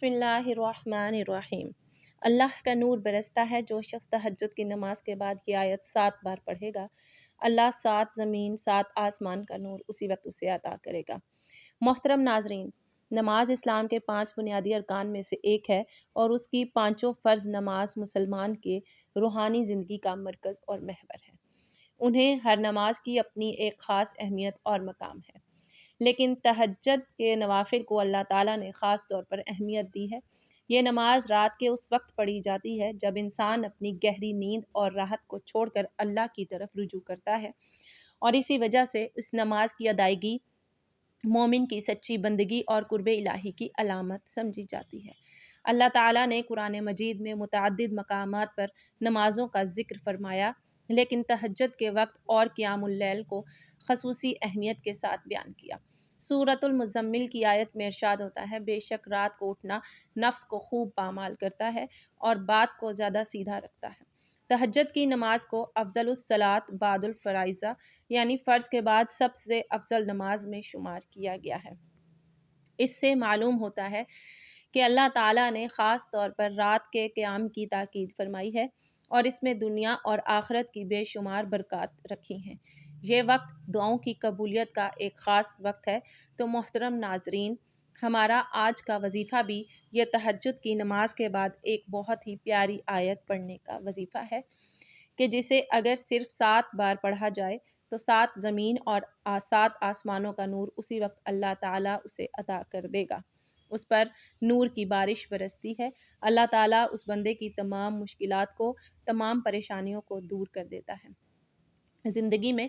بسم اللہ الرحمن الرحیم۔ اللہ کا نور برستا ہے، جو شخص تہجد کی نماز کے بعد یہ آیت 7 بار پڑھے گا، اللہ 7 زمین 7 آسمان کا نور اسی وقت اسے عطا کرے گا۔ محترم ناظرین، نماز اسلام کے 5 بنیادی ارکان میں سے ایک ہے اور اس کی 5 فرض نماز مسلمان کے روحانی زندگی کا مرکز اور محور ہے۔ انہیں ہر نماز کی اپنی ایک خاص اہمیت اور مقام ہے، لیکن تہجد کے نوافل کو اللہ تعالیٰ نے خاص طور پر اہمیت دی ہے۔ یہ نماز رات کے اس وقت پڑھی جاتی ہے جب انسان اپنی گہری نیند اور راحت کو چھوڑ کر اللہ کی طرف رجوع کرتا ہے، اور اسی وجہ سے اس نماز کی ادائیگی مومن کی سچی بندگی اور قرب الہی کی علامت سمجھی جاتی ہے۔ اللہ تعالیٰ نے قرآن مجید میں متعدد مقامات پر نمازوں کا ذکر فرمایا، لیکن تہجد کے وقت اور قیام اللیل کو خصوصی اہمیت کے ساتھ بیان کیا۔ سورۃ المزمل کی آیت میں ارشاد ہوتا ہے، بے شک رات کو اٹھنا نفس کو خوب پامال کرتا ہے اور بات کو زیادہ سیدھا رکھتا ہے۔ تہجد کی نماز کو افضل الصلاۃ بعد الفرائض، یعنی فرض کے بعد سب سے افضل نماز میں شمار کیا گیا ہے۔ اس سے معلوم ہوتا ہے کہ اللہ تعالیٰ نے خاص طور پر رات کے قیام کی تاکید فرمائی ہے اور اس میں دنیا اور آخرت کی بے شمار برکات رکھی ہیں۔ یہ وقت دعاؤں کی قبولیت کا ایک خاص وقت ہے، تو محترم ناظرین، ہمارا آج کا وظیفہ بھی یہ تہجد کی نماز کے بعد ایک بہت ہی پیاری آیت پڑھنے کا وظیفہ ہے کہ جسے اگر صرف 7 بار پڑھا جائے تو 7 زمین اور 7 آسمانوں کا نور اسی وقت اللہ تعالیٰ اسے عطا کر دے گا۔ اس پر نور کی بارش برستی ہے۔ اللہ تعالیٰ اس بندے کی تمام مشکلات کو، تمام پریشانیوں کو دور کر دیتا ہے۔ زندگی میں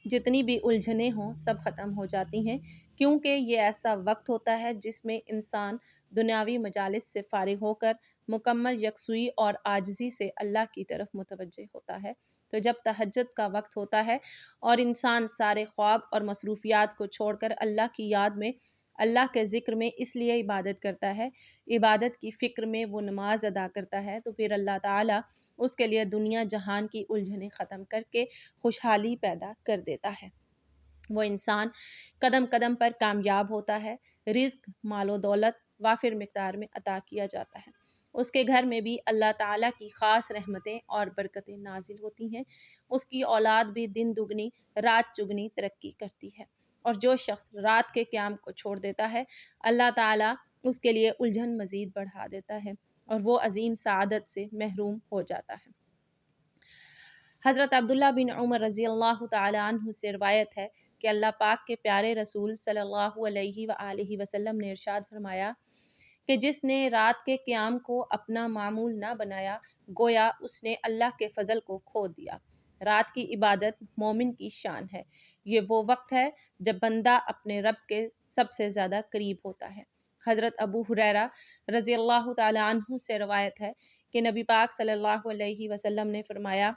جتنی بھی الجھنیں ہوں سب ختم ہو جاتی ہیں، کیونکہ یہ ایسا وقت ہوتا ہے جس میں انسان دنیاوی مجالس سے فارغ ہو کر مکمل یکسوئی اور عاجزی سے اللہ کی طرف متوجہ ہوتا ہے۔ تو جب تہجد کا وقت ہوتا ہے اور انسان سارے خواب اور مصروفیات کو چھوڑ کر اللہ کی یاد میں، اللہ کے ذکر میں اس لیے عبادت کرتا ہے، عبادت کی فکر میں وہ نماز ادا کرتا ہے، تو پھر اللہ تعالیٰ اس کے لیے دنیا جہان کی الجھنیں ختم کر کے خوشحالی پیدا کر دیتا ہے۔ وہ انسان قدم قدم پر کامیاب ہوتا ہے، رزق، مال و دولت وافر مقدار میں عطا کیا جاتا ہے۔ اس کے گھر میں بھی اللہ تعالیٰ کی خاص رحمتیں اور برکتیں نازل ہوتی ہیں۔ اس کی اولاد بھی دن دگنی رات چگنی ترقی کرتی ہے، اور جو شخص رات کے قیام کو چھوڑ دیتا ہے، اللہ تعالیٰ اس کے لیے الجھن مزید بڑھا دیتا ہے اور وہ عظیم سعادت سے محروم ہو جاتا ہے۔ حضرت عبداللہ بن عمر رضی اللہ تعالی عنہ سے روایت ہے کہ اللہ پاک کے پیارے رسول صلی اللہ علیہ وآلہ وسلم نے ارشاد فرمایا کہ جس نے رات کے قیام کو اپنا معمول نہ بنایا، گویا اس نے اللہ کے فضل کو کھو دیا۔ رات کی عبادت مومن کی شان ہے۔ یہ وہ وقت ہے جب بندہ اپنے رب کے سب سے زیادہ قریب ہوتا ہے۔ حضرت ابو ہریرہ رضی اللہ تعالی عنہ سے روایت ہے کہ نبی پاک صلی اللہ علیہ وسلم نے فرمایا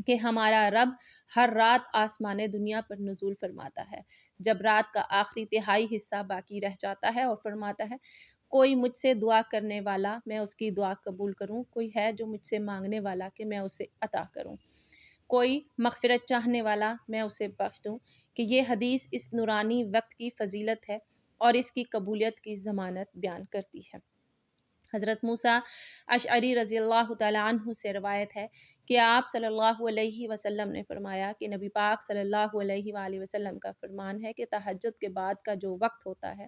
کہ ہمارا رب ہر رات آسمان دنیا پر نزول فرماتا ہے، جب رات کا آخری تہائی حصہ باقی رہ جاتا ہے، اور فرماتا ہے، کوئی مجھ سے دعا کرنے والا میں اس کی دعا قبول کروں، کوئی ہے جو مجھ سے مانگنے والا کہ میں اسے عطا کروں، کوئی مغفرت چاہنے والا میں اسے بخش دوں۔ کہ یہ حدیث اس نورانی وقت کی فضیلت ہے اور اس کی قبولیت کی ضمانت بیان کرتی ہے۔ حضرت موسیٰ اشعری رضی اللہ تعالی عنہ سے روایت ہے کہ آپ صلی اللہ علیہ وسلم نے فرمایا کہ نبی پاک صلی اللہ علیہ وآلہ وسلم کا فرمان ہے کہ تہجد کے بعد کا جو وقت ہوتا ہے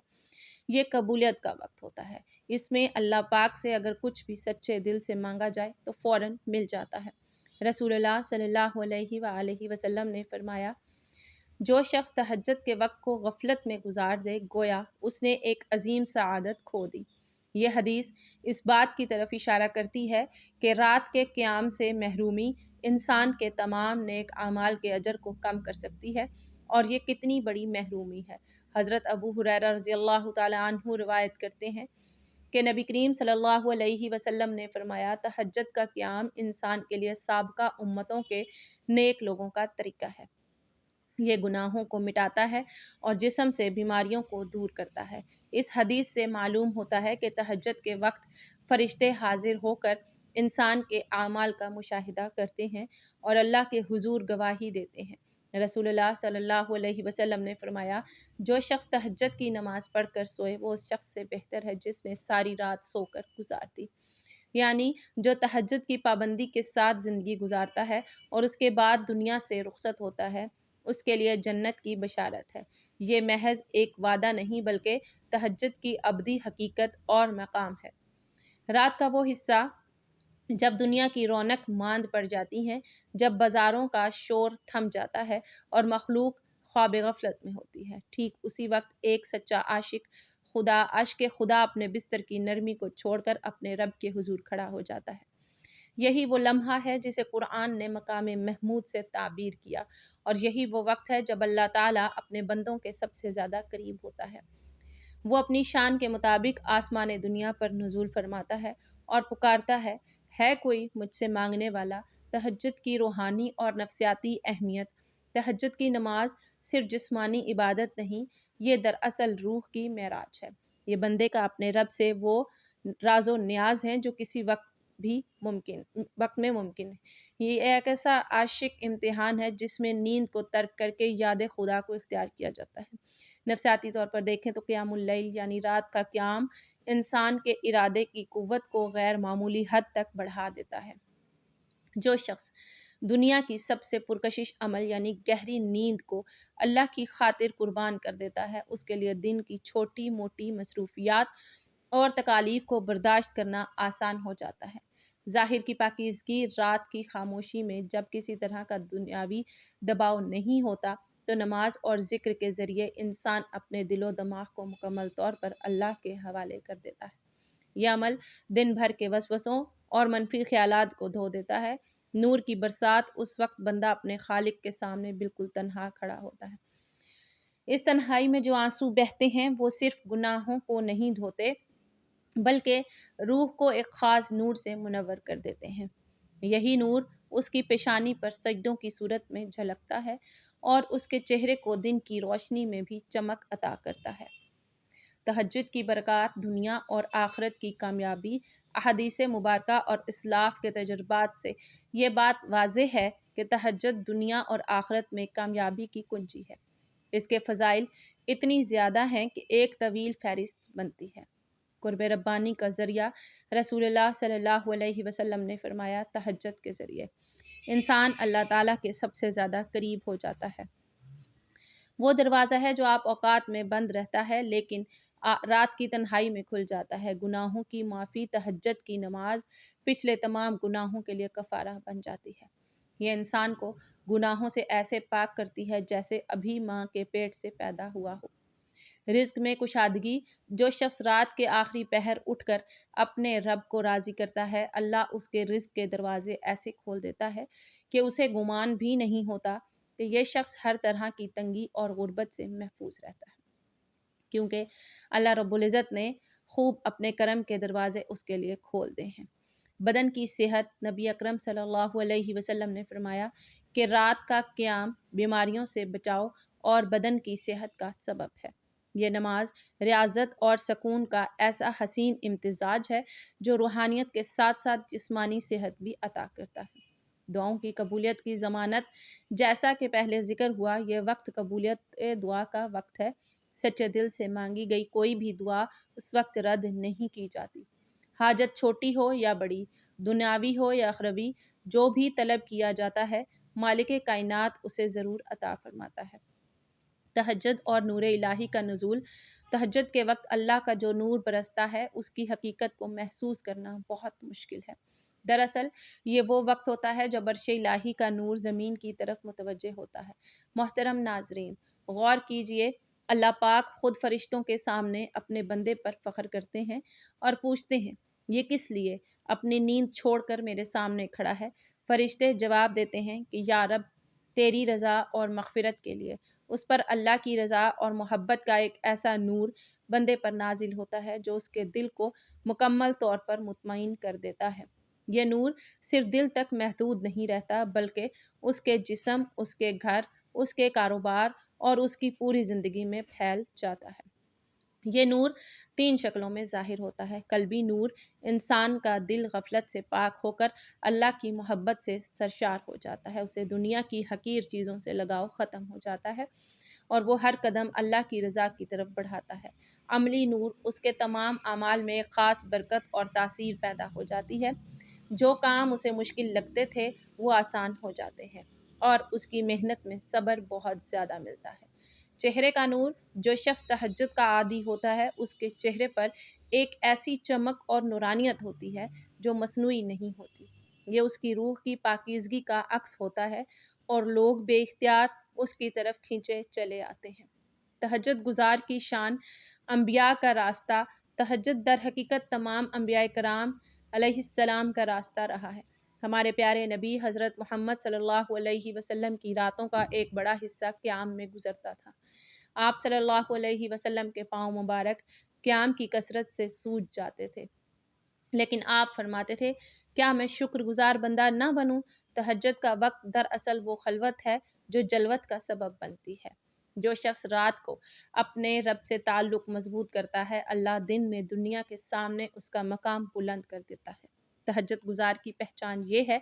یہ قبولیت کا وقت ہوتا ہے۔ اس میں اللہ پاک سے اگر کچھ بھی سچے دل سے مانگا جائے تو فوراً مل جاتا ہے۔ رسول اللہ صلی اللہ علیہ وآلہ وسلم نے فرمایا، جو شخص تہجد کے وقت کو غفلت میں گزار دے، گویا اس نے ایک عظیم سعادت کھو دی۔ یہ حدیث اس بات کی طرف اشارہ کرتی ہے کہ رات کے قیام سے محرومی انسان کے تمام نیک اعمال کے اجر کو کم کر سکتی ہے، اور یہ کتنی بڑی محرومی ہے۔ حضرت ابو ہریرہ رضی اللہ تعالی عنہ روایت کرتے ہیں کہ نبی کریم صلی اللہ علیہ وسلم نے فرمایا، تہجد کا قیام انسان کے لیے سابقہ امتوں کے نیک لوگوں کا طریقہ ہے۔ یہ گناہوں کو مٹاتا ہے اور جسم سے بیماریوں کو دور کرتا ہے۔ اس حدیث سے معلوم ہوتا ہے کہ تہجد کے وقت فرشتے حاضر ہو کر انسان کے اعمال کا مشاہدہ کرتے ہیں اور اللہ کے حضور گواہی دیتے ہیں۔ رسول اللہ صلی اللہ علیہ وسلم نے فرمایا، جو شخص تہجد کی نماز پڑھ کر سوئے وہ اس شخص سے بہتر ہے جس نے ساری رات سو کر گزار دی۔ یعنی جو تہجد کی پابندی کے ساتھ زندگی گزارتا ہے اور اس کے بعد دنیا سے رخصت ہوتا ہے، اس کے لیے جنت کی بشارت ہے۔ یہ محض ایک وعدہ نہیں بلکہ تہجد کی ابدی حقیقت اور مقام ہے۔ رات کا وہ حصہ جب دنیا کی رونق ماند پڑ جاتی ہے، جب بازاروں کا شور تھم جاتا ہے اور مخلوق خواب غفلت میں ہوتی ہے، ٹھیک اسی وقت ایک سچا عاشق خدا اپنے بستر کی نرمی کو چھوڑ کر اپنے رب کے حضور کھڑا ہو جاتا ہے۔ یہی وہ لمحہ ہے جسے قرآن نے مقام محمود سے تعبیر کیا، اور یہی وہ وقت ہے جب اللہ تعالیٰ اپنے بندوں کے سب سے زیادہ قریب ہوتا ہے۔ وہ اپنی شان کے مطابق آسمان دنیا پر نزول فرماتا ہے اور پکارتا ہے کوئی مجھ سے مانگنے والا؟ تہجد کی روحانی اور نفسیاتی اہمیت۔ تہجد کی نماز صرف جسمانی عبادت نہیں، یہ دراصل روح کی معراج ہے۔ یہ بندے کا اپنے رب سے وہ راز و نیاز ہے جو کسی وقت میں ممکن ہے۔ یہ ایک ایسا عاشق امتحان ہے جس میں نیند کو ترک کر کے یاد خدا کو اختیار کیا جاتا ہے۔ نفسیاتی طور پر دیکھیں تو قیام اللیل یعنی رات کا قیام انسان کے ارادے کی قوت کو غیر معمولی حد تک بڑھا دیتا ہے۔ جو شخص دنیا کی سب سے پرکشش عمل یعنی گہری نیند کو اللہ کی خاطر قربان کر دیتا ہے، اس کے لیے دن کی چھوٹی موٹی مصروفیات اور تکالیف کو برداشت کرنا آسان ہو جاتا ہے۔ ظاہر کی پاکیزگی، رات کی خاموشی میں جب کسی طرح کا دنیاوی دباؤ نہیں ہوتا تو نماز اور ذکر کے ذریعے انسان اپنے دل و دماغ کو مکمل طور پر اللہ کے حوالے کر دیتا ہے۔ یہ عمل دن بھر کے وسوسوں اور منفی خیالات کو دھو دیتا ہے۔ نور کی برسات اس وقت بندہ اپنے خالق کے سامنے بالکل تنہا کھڑا ہوتا ہے۔ اس تنہائی میں جو آنسو بہتے ہیں وہ صرف گناہوں کو نہیں دھوتے بلکہ روح کو ایک خاص نور سے منور کر دیتے ہیں۔ یہی نور اس کی پیشانی پر سجدوں کی صورت میں جھلکتا ہے اور اس کے چہرے کو دن کی روشنی میں بھی چمک عطا کرتا ہے۔ تہجد کی برکات، دنیا اور آخرت کی کامیابی۔ احادیث مبارکہ اور اسلاف کے تجربات سے یہ بات واضح ہے کہ تہجد دنیا اور آخرت میں کامیابی کی کنجی ہے۔ اس کے فضائل اتنی زیادہ ہیں کہ ایک طویل فہرست بنتی ہے۔ قرب ربانی کا ذریعہ۔ رسول اللہ صلی اللہ علیہ وسلم نے فرمایا، تہجد کے ذریعے انسان اللہ تعالیٰ کے سب سے زیادہ قریب ہو جاتا ہے۔ وہ دروازہ ہے جو آپ اوقات میں بند رہتا ہے لیکن رات کی تنہائی میں کھل جاتا ہے۔ گناہوں کی معافی۔ تہجد کی نماز پچھلے تمام گناہوں کے لیے کفارہ بن جاتی ہے۔ یہ انسان کو گناہوں سے ایسے پاک کرتی ہے جیسے ابھی ماں کے پیٹ سے پیدا ہوا ہو۔ رزق میں کشادگی۔ جو شخص رات کے آخری پہر اٹھ کر اپنے رب کو راضی کرتا ہے، اللہ اس کے رزق کے دروازے ایسے کھول دیتا ہے کہ اسے گمان بھی نہیں ہوتا کہ یہ شخص ہر طرح کی تنگی اور غربت سے محفوظ رہتا ہے، کیونکہ اللہ رب العزت نے خوب اپنے کرم کے دروازے اس کے لیے کھول دے ہیں۔ بدن کی صحت۔ نبی اکرم صلی اللہ علیہ وسلم نے فرمایا کہ رات کا قیام بیماریوں سے بچاؤ اور بدن کی صحت کا سبب ہے۔ یہ نماز ریاضت اور سکون کا ایسا حسین امتزاج ہے جو روحانیت کے ساتھ ساتھ جسمانی صحت بھی عطا کرتا ہے۔ دعاؤں کی قبولیت کی ضمانت۔ جیسا کہ پہلے ذکر ہوا، یہ وقت قبولیت دعا کا وقت ہے۔ سچے دل سے مانگی گئی کوئی بھی دعا اس وقت رد نہیں کی جاتی۔ حاجت چھوٹی ہو یا بڑی، دنیاوی ہو یا اخروی، جو بھی طلب کیا جاتا ہے مالک کائنات اسے ضرور عطا فرماتا ہے۔ تہجد اور نور الہی کا نزول۔ تہجد کے وقت اللہ کا جو نور برستا ہے اس کی حقیقت کو محسوس کرنا بہت مشکل ہے۔ دراصل یہ وہ وقت ہوتا ہے جب عرش الہی کا نور زمین کی طرف متوجہ ہوتا ہے۔ محترم ناظرین، غور کیجئے، اللہ پاک خود فرشتوں کے سامنے اپنے بندے پر فخر کرتے ہیں اور پوچھتے ہیں، یہ کس لیے اپنی نیند چھوڑ کر میرے سامنے کھڑا ہے؟ فرشتے جواب دیتے ہیں کہ یا رب، تیری رضا اور مغفرت کے لیے۔ اس پر اللہ کی رضا اور محبت کا ایک ایسا نور بندے پر نازل ہوتا ہے جو اس کے دل کو مکمل طور پر مطمئن کر دیتا ہے۔ یہ نور صرف دل تک محدود نہیں رہتا بلکہ اس کے جسم، اس کے گھر، اس کے کاروبار اور اس کی پوری زندگی میں پھیل جاتا ہے۔ یہ نور 3 شکلوں میں ظاہر ہوتا ہے۔ قلبی نور، انسان کا دل غفلت سے پاک ہو کر اللہ کی محبت سے سرشار ہو جاتا ہے، اسے دنیا کی حقیر چیزوں سے لگاؤ ختم ہو جاتا ہے اور وہ ہر قدم اللہ کی رضا کی طرف بڑھاتا ہے۔ عملی نور، اس کے تمام اعمال میں ایک خاص برکت اور تاثیر پیدا ہو جاتی ہے، جو کام اسے مشکل لگتے تھے وہ آسان ہو جاتے ہیں اور اس کی محنت میں صبر بہت زیادہ ملتا ہے۔ چہرے کا نور، جو شخص تہجد کا عادی ہوتا ہے اس کے چہرے پر ایک ایسی چمک اور نورانیت ہوتی ہے جو مصنوعی نہیں ہوتی۔ یہ اس کی روح کی پاکیزگی کا عکس ہوتا ہے اور لوگ بے اختیار اس کی طرف کھینچے چلے آتے ہیں۔ تہجد گزار کی شان، انبیاء کا راستہ۔ تہجد در حقیقت تمام انبیاء کرام علیہ السلام کا راستہ رہا ہے۔ ہمارے پیارے نبی حضرت محمد صلی اللہ علیہ وسلم کی راتوں کا ایک بڑا حصہ قیام میں گزرتا تھا۔ آپ صلی اللہ علیہ وسلم کے پاؤں مبارک قیام کی کثرت سے سوج جاتے تھے، لیکن آپ فرماتے تھے، کیا میں شکر گزار بندہ نہ بنوں؟ تہجد کا وقت دراصل وہ خلوت ہے جو جلوت کا سبب بنتی ہے۔ جو شخص رات کو اپنے رب سے تعلق مضبوط کرتا ہے، اللہ دن میں دنیا کے سامنے اس کا مقام بلند کر دیتا ہے۔ تہجد گزار کی پہچان یہ ہے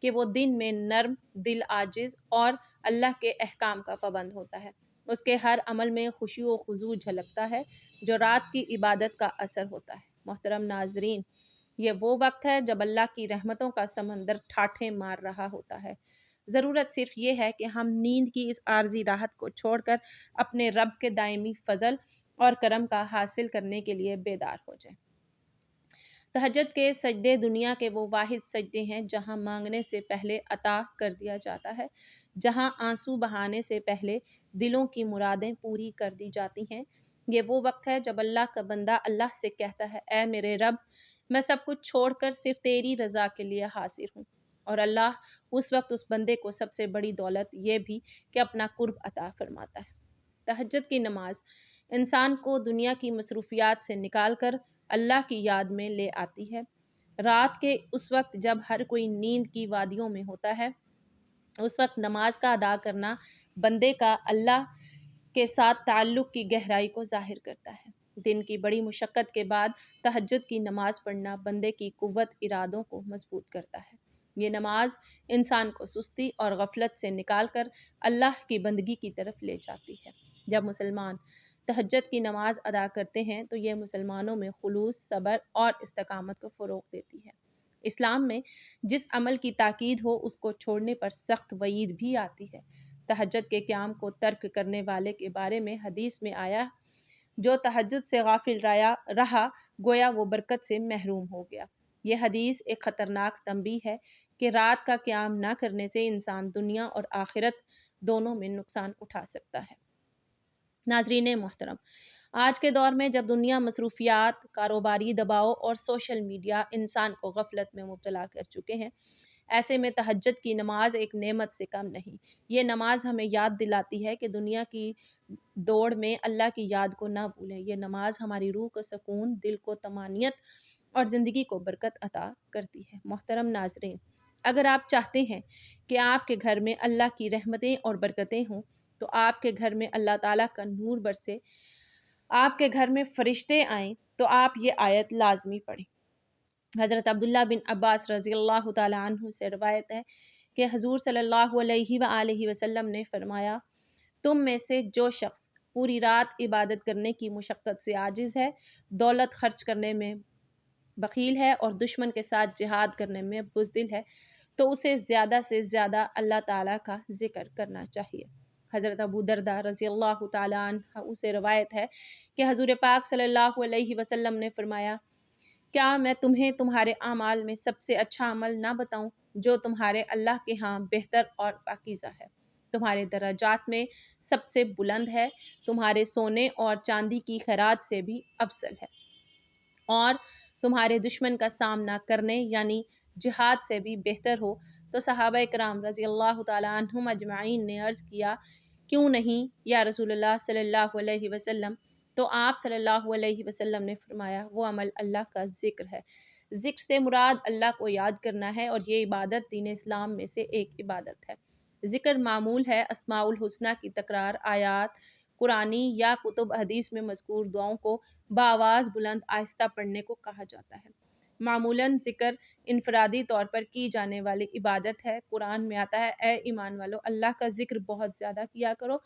کہ وہ دن میں نرم دل، عاجز اور اللہ کے احکام کا پابند ہوتا ہے۔ اس کے ہر عمل میں خشوع و خضوع جھلکتا ہے جو رات کی عبادت کا اثر ہوتا ہے۔ محترم ناظرین، یہ وہ وقت ہے جب اللہ کی رحمتوں کا سمندر ٹھاٹھیں مار رہا ہوتا ہے۔ ضرورت صرف یہ ہے کہ ہم نیند کی اس عارضی راحت کو چھوڑ کر اپنے رب کے دائمی فضل اور کرم کا حاصل کرنے کے لیے بیدار ہو جائیں۔ تہجد کے سجدے دنیا کے وہ واحد سجدے ہیں جہاں مانگنے سے پہلے عطا کر دیا جاتا ہے، جہاں آنسو بہانے سے پہلے دلوں کی مرادیں پوری کر دی جاتی ہیں۔ یہ وہ وقت ہے جب اللہ کا بندہ اللہ سے کہتا ہے، اے میرے رب، میں سب کچھ چھوڑ کر صرف تیری رضا کے لیے حاضر ہوں۔ اور اللہ اس وقت اس بندے کو سب سے بڑی دولت یہ بھی کہ اپنا قرب عطا فرماتا ہے۔ تہجد کی نماز انسان کو دنیا کی مصروفیات سے نکال کر اللہ کی یاد میں لے آتی ہے۔ رات کے اس وقت جب ہر کوئی نیند کی وادیوں میں ہوتا ہے، اس وقت نماز کا ادا کرنا بندے کا اللہ کے ساتھ تعلق کی گہرائی کو ظاہر کرتا ہے۔ دن کی بڑی مشقت کے بعد تہجد کی نماز پڑھنا بندے کی قوت ارادوں کو مضبوط کرتا ہے۔ یہ نماز انسان کو سستی اور غفلت سے نکال کر اللہ کی بندگی کی طرف لے جاتی ہے۔ جب مسلمان تہجد کی نماز ادا کرتے ہیں تو یہ مسلمانوں میں خلوص، صبر اور استقامت کو فروغ دیتی ہے۔ اسلام میں جس عمل کی تاکید ہو اس کو چھوڑنے پر سخت وعید بھی آتی ہے۔ تہجد کے قیام کو ترک کرنے والے کے بارے میں حدیث میں آیا، جو تہجد سے غافل رہا گویا وہ برکت سے محروم ہو گیا۔ یہ حدیث ایک خطرناک تنبیہ ہے کہ رات کا قیام نہ کرنے سے انسان دنیا اور آخرت دونوں میں نقصان اٹھا سکتا ہے۔ ناظرین محترم، آج کے دور میں جب دنیا مصروفیات، کاروباری دباؤ اور سوشل میڈیا انسان کو غفلت میں مبتلا کر چکے ہیں، ایسے میں تہجد کی نماز ایک نعمت سے کم نہیں۔ یہ نماز ہمیں یاد دلاتی ہے کہ دنیا کی دوڑ میں اللہ کی یاد کو نہ بھولیں۔ یہ نماز ہماری روح کو سکون، دل کو طمانینت اور زندگی کو برکت عطا کرتی ہے۔ محترم ناظرین، اگر آپ چاہتے ہیں کہ آپ کے گھر میں اللہ کی رحمتیں اور برکتیں ہوں، تو آپ کے گھر میں اللہ تعالیٰ کا نور برسے، آپ کے گھر میں فرشتے آئیں، تو آپ یہ آیت لازمی پڑھیں۔ حضرت عبداللہ بن عباس رضی اللہ تعالیٰ عنہ سے روایت ہے کہ حضور صلی اللہ علیہ وآلہ وسلم نے فرمایا، تم میں سے جو شخص پوری رات عبادت کرنے کی مشقت سے عاجز ہے، دولت خرچ کرنے میں بخیل ہے اور دشمن کے ساتھ جہاد کرنے میں بزدل ہے، تو اسے زیادہ سے زیادہ اللہ تعالیٰ کا ذکر کرنا چاہیے۔ حضرت ابو درداء رضی اللہ تعالیٰ عنہ سے روایت ہے کہ حضور پاک صلی اللہ علیہ وسلم نے فرمایا، کیا میں تمہیں تمہارے اعمال میں سب سے اچھا عمل نہ بتاؤں جو تمہارے اللہ کے ہاں بہتر اور پاکیزہ ہے، تمہارے درجات میں سب سے بلند ہے، تمہارے سونے اور چاندی کی خیرات سے بھی افضل ہے، اور تمہارے دشمن کا سامنا کرنے یعنی جہاد سے بھی بہتر ہو؟ تو صحابہ کرام رضی اللہ تعالیٰ عنہم اجمعین نے عرض کیا، کیوں نہیں یا رسول اللہ صلی اللہ علیہ وسلم؟ تو آپ صلی اللہ علیہ وسلم نے فرمایا، وہ عمل اللہ کا ذکر ہے۔ ذکر سے مراد اللہ کو یاد کرنا ہے، اور یہ عبادت دین اسلام میں سے ایک عبادت ہے۔ ذکر معمول ہے اسماء الحسنہ کی تکرار، آیات قرآنی یا کتب حدیث میں مذکور دعاؤں کو بآواز بلند آہستہ پڑھنے کو کہا جاتا ہے۔ معمولاً ذکر انفرادی طور پر کی جانے والی عبادت ہے۔ قرآن میں آتا ہے، اے ایمان والو، اللہ کا ذکر بہت زیادہ کیا کرو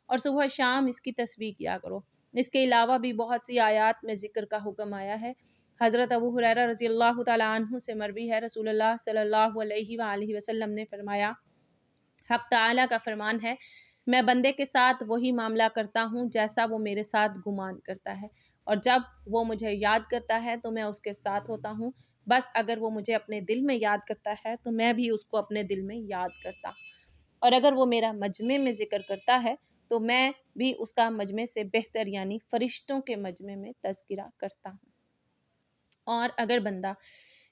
اور صبح شام اس کی تسبیح کیا کرو۔ اس کے علاوہ بھی بہت سی آیات میں ذکر کا حکم آیا ہے۔ حضرت ابو ہریرہ رضی اللہ تعالیٰ عنہ سے مروی ہے، رسول اللہ صلی اللہ علیہ وآلہ وسلم نے فرمایا، حق تعالیٰ کا فرمان ہے، میں بندے کے ساتھ وہی معاملہ کرتا ہوں جیسا وہ میرے ساتھ گمان کرتا ہے، اور جب وہ مجھے یاد کرتا ہے تو میں اس کے ساتھ ہوتا ہوں، بس اگر وہ مجھے اپنے دل میں یاد کرتا ہے تو میں بھی اس کو اپنے دل میں یاد کرتا ہوں، اور اگر وہ میرا مجمع میں ذکر کرتا ہے تو میں بھی اس کا مجمع سے بہتر یعنی فرشتوں کے مجمع میں تذکرہ کرتا ہوں۔ اور اگر بندہ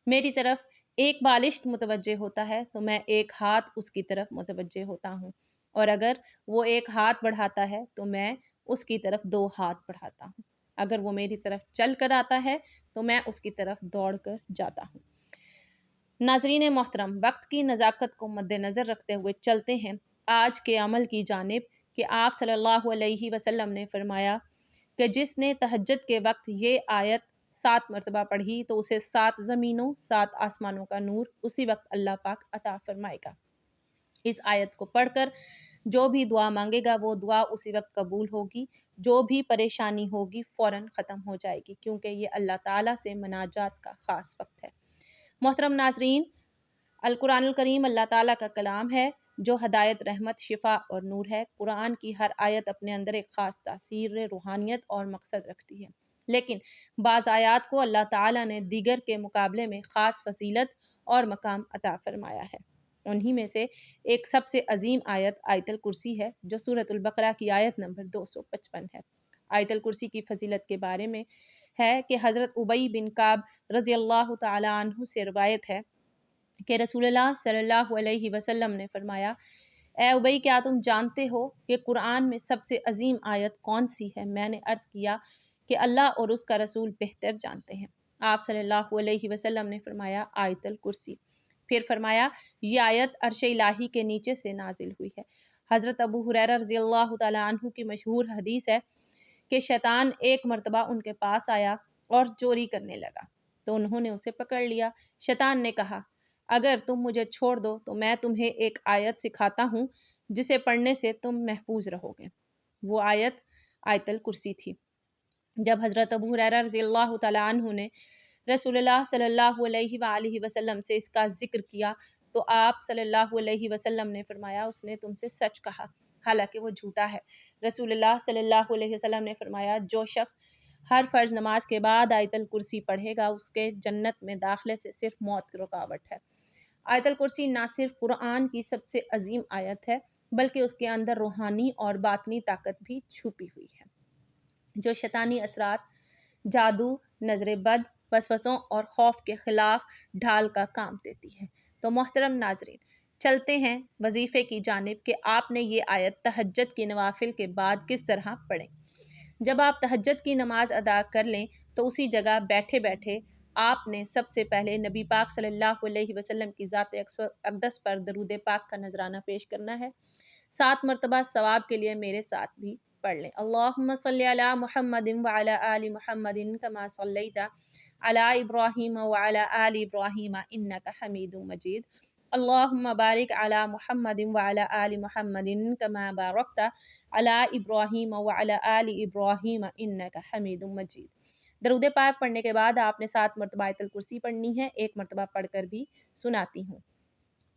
میری طرف ایک بالشت متوجہ ہوتا ہے تو میں ایک ہاتھ اس کی طرف متوجہ ہوتا ہوں، اور اگر وہ ایک ہاتھ بڑھاتا ہے تو میں اس کی طرف 2 ہاتھ بڑھاتا ہوں، اگر وہ میری طرف چل کر آتا ہے تو میں اس کی طرف دوڑ کر جاتا ہوں۔ ناظرین محترم، وقت کی نزاکت کو مد نظر رکھتے ہوئے چلتے ہیں آج کے عمل کی جانب کہ آپ صلی اللہ علیہ وسلم نے فرمایا کہ جس نے تہجد کے وقت یہ آیت 7 مرتبہ پڑھی تو اسے 7 زمینوں 7 آسمانوں کا نور اسی وقت اللہ پاک عطا فرمائے گا۔ اس آیت کو پڑھ کر جو بھی دعا مانگے گا وہ دعا اسی وقت قبول ہوگی، جو بھی پریشانی ہوگی فوراً ختم ہو جائے گی، کیونکہ یہ اللہ تعالیٰ سے مناجات کا خاص وقت ہے۔ محترم ناظرین، القرآن الکریم اللہ تعالیٰ کا کلام ہے جو ہدایت، رحمت، شفا اور نور ہے۔ قرآن کی ہر آیت اپنے اندر ایک خاص تاثیر، روحانیت اور مقصد رکھتی ہے، لیکن بعض آیات کو اللہ تعالیٰ نے دیگر کے مقابلے میں خاص فضیلت اور مقام عطا فرمایا ہے۔ انہی میں سے ایک سب سے عظیم آیت آیت الکرسی ہے جو سورۃ البقرہ کی آیت نمبر 255 ہے۔ آیت الکرسی کی فضیلت کے بارے میں ہے کہ حضرت ابی بن کعب رضی اللہ تعالیٰ عنہ سے روایت ہے کہ رسول اللہ صلی اللہ علیہ وسلم نے فرمایا، اے ابی، کیا تم جانتے ہو کہ قرآن میں سب سے عظیم آیت کون سی ہے؟ میں نے عرض کیا کہ اللہ اور اس کا رسول بہتر جانتے ہیں۔ آپ صلی اللہ علیہ وسلم نے فرمایا، آیت الکرسی۔ پھر فرمایا، یہ آیت عرش الہی کے نیچے سے نازل ہوئی ہے۔ حضرت ابو ہریرہ رضی اللہ تعالیٰ عنہ کی مشہور حدیث ہے کہ شیطان ایک مرتبہ ان کے پاس آیا اور چوری کرنے لگا تو انہوں نے اسے پکڑ لیا۔ شیطان نے کہا، اگر تم مجھے چھوڑ دو تو میں تمہیں ایک آیت سکھاتا ہوں جسے پڑھنے سے تم محفوظ رہو گے۔ وہ آیت آیت الکرسی تھی۔ جب حضرت ابو ہریرہ رضی اللہ تعالیٰ عنہ نے رسول اللہ صلی اللہ علیہ وآلہ وسلم سے اس کا ذکر کیا تو آپ صلی اللہ علیہ وسلم نے فرمایا، اس نے تم سے سچ کہا، حالانکہ وہ جھوٹا ہے۔ رسول اللہ صلی اللہ علیہ وسلم نے فرمایا، جو شخص ہر فرض نماز کے بعد آیت الکرسی پڑھے گا اس کے جنت میں داخلے سے صرف موت کی رکاوٹ ہے۔ آیت الکرسی نہ صرف قرآن کی سب سے عظیم آیت ہے بلکہ اس کے اندر روحانی اور باطنی طاقت بھی چھپی ہوئی ہے جو شیطانی اثرات، جادو، نظر بد، وسوسوں اور خوف کے خلاف ڈھال کا کام دیتی ہے۔ تو محترم ناظرین، چلتے ہیں وظیفے کی جانب کہ آپ نے یہ آیت تہجد کی نوافل کے بعد کس طرح پڑھیں۔ جب آپ تہجد کی نماز ادا کر لیں تو اسی جگہ بیٹھے بیٹھے آپ نے سب سے پہلے نبی پاک صلی اللہ علیہ وسلم کی ذات اقدس پر درود پاک کا نذرانہ پیش کرنا ہے۔ 7 مرتبہ ثواب کے لیے میرے ساتھ بھی پڑھ لیں۔ اللہم صلی علی محمد وعلی آل محمد کما صلیت علی ابراہیم وعلی آل ابراہیم انک حمید مجید۔ اللہم بارک علی محمد وعلی آل محمد کما بارکت علی ابراہیم وعلی آل ابراہیم انک حمید مجید۔ درود پاک پڑھنے کے بعد آپ نے 7 مرتبہ آیت الکرسی پڑھنی ہے، 1 مرتبہ پڑھ کر بھی سناتی ہوں۔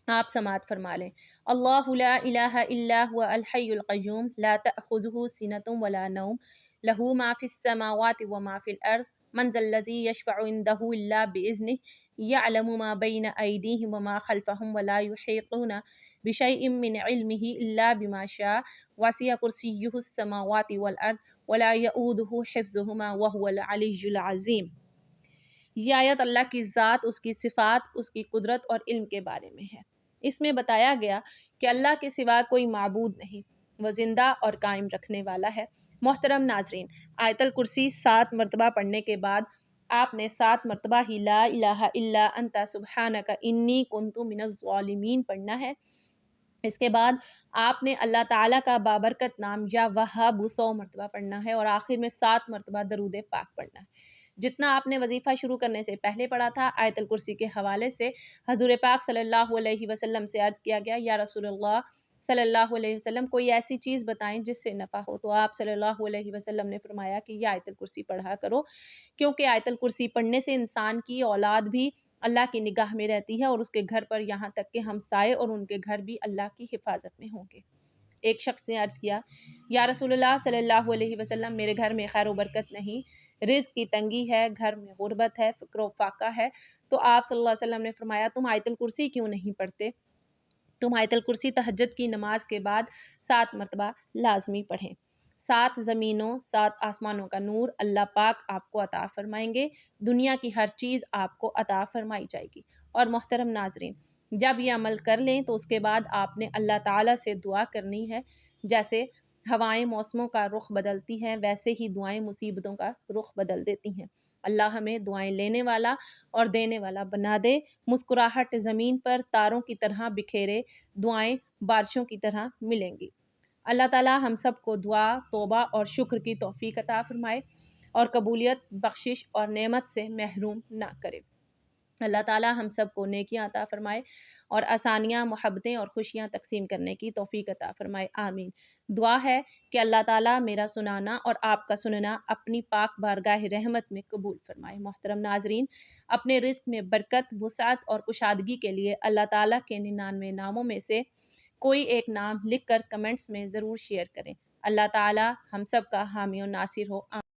آپ سماعت فرما لیں۔ اللہ لا الہ الا هو الحی القیوم لا تأخذہ سنۃ ولا نوم لہ ما فی السماوات وما فی الارض من ذا الذی یشفع عندہ الا بإذنہ یعلم ما بین ایدیہم وما خلفہم ولا یحیطون بشیء من علمہ الا بما شاء وسع کرسیہ السماوات والارض ولا یؤودہ حفظہما وہو العلی العظیم۔ یہ آیت اللہ کی ذات، اس کی صفات، اس کی قدرت اور علم کے بارے میں ہے۔ اس میں بتایا گیا کہ اللہ کے سوا کوئی معبود نہیں، وہ زندہ اور قائم رکھنے والا ہے۔ محترم ناظرین، آیت الکرسی 7 مرتبہ پڑھنے کے بعد آپ نے 7 مرتبہ ہی لا الہ الا انت سبحانک انی کنت من الظالمین پڑھنا ہے۔ اس کے بعد آپ نے اللہ تعالیٰ کا بابرکت نام یا وہاب 100 مرتبہ پڑھنا ہے اور آخر میں 7 مرتبہ درود پاک پڑھنا ہے۔ جتنا آپ نے وظیفہ شروع کرنے سے پہلے پڑھا تھا، آیت الکرسی کے حوالے سے حضور پاک صلی اللہ علیہ وسلم سے عرض کیا گیا، یا رسول اللہ صلی اللہ علیہ وسلم کوئی ایسی چیز بتائیں جس سے نفع ہو، تو آپ صلی اللہ علیہ وسلم نے فرمایا کہ یہ آیت الکرسی پڑھا کرو، کیونکہ آیت الکرسی پڑھنے سے انسان کی اولاد بھی اللہ کی نگاہ میں رہتی ہے اور اس کے گھر پر یہاں تک کہ ہمسائے اور ان کے گھر بھی اللہ کی حفاظت میں ہوں گے۔ ایک شخص نے عرض کیا، یا رسول اللہ صلی اللہ علیہ وسلم میرے گھر میں خیر و برکت نہیں، رزق کی تنگی ہے، گھر میں غربت ہے، فقر و فاقہ ہے، تو آپ صلی اللہ علیہ وسلم نے فرمایا تم آیت الکرسی کیوں نہیں پڑھتے؟ تم آیت الکرسی تہجد کی نماز کے بعد 7 مرتبہ لازمی پڑھیں۔ 7 زمینوں 7 آسمانوں کا نور اللہ پاک آپ کو عطا فرمائیں گے، دنیا کی ہر چیز آپ کو عطا فرمائی جائے گی۔ اور محترم ناظرین، جب یہ عمل کر لیں تو اس کے بعد آپ نے اللہ تعالیٰ سے دعا کرنی ہے، جیسے ہوائیں موسموں کا رخ بدلتی ہیں ویسے ہی دعائیں مصیبتوں کا رخ بدل دیتی ہیں۔ اللہ ہمیں دعائیں لینے والا اور دینے والا بنا دے، مسکراہٹ زمین پر تاروں کی طرح بکھیرے، دعائیں بارشوں کی طرح ملیں گی۔ اللہ تعالیٰ ہم سب کو دعا، توبہ اور شکر کی توفیق عطا فرمائے اور قبولیت، بخشش اور نعمت سے محروم نہ کرے۔ اللہ تعالیٰ ہم سب کو نیکیاں عطا فرمائے اور آسانیاں، محبتیں اور خوشیاں تقسیم کرنے کی توفیق عطا فرمائے، آمین۔ دعا ہے کہ اللہ تعالیٰ میرا سنانا اور آپ کا سننا اپنی پاک بارگاہ رحمت میں قبول فرمائے۔ محترم ناظرین، اپنے رزق میں برکت، وسعت اور کشادگی کے لیے اللہ تعالیٰ کے 99 ناموں میں سے کوئی ایک نام لکھ کر کمنٹس میں ضرور شیئر کریں۔ اللہ تعالیٰ ہم سب کا حامی و ناصر ہو، آمین۔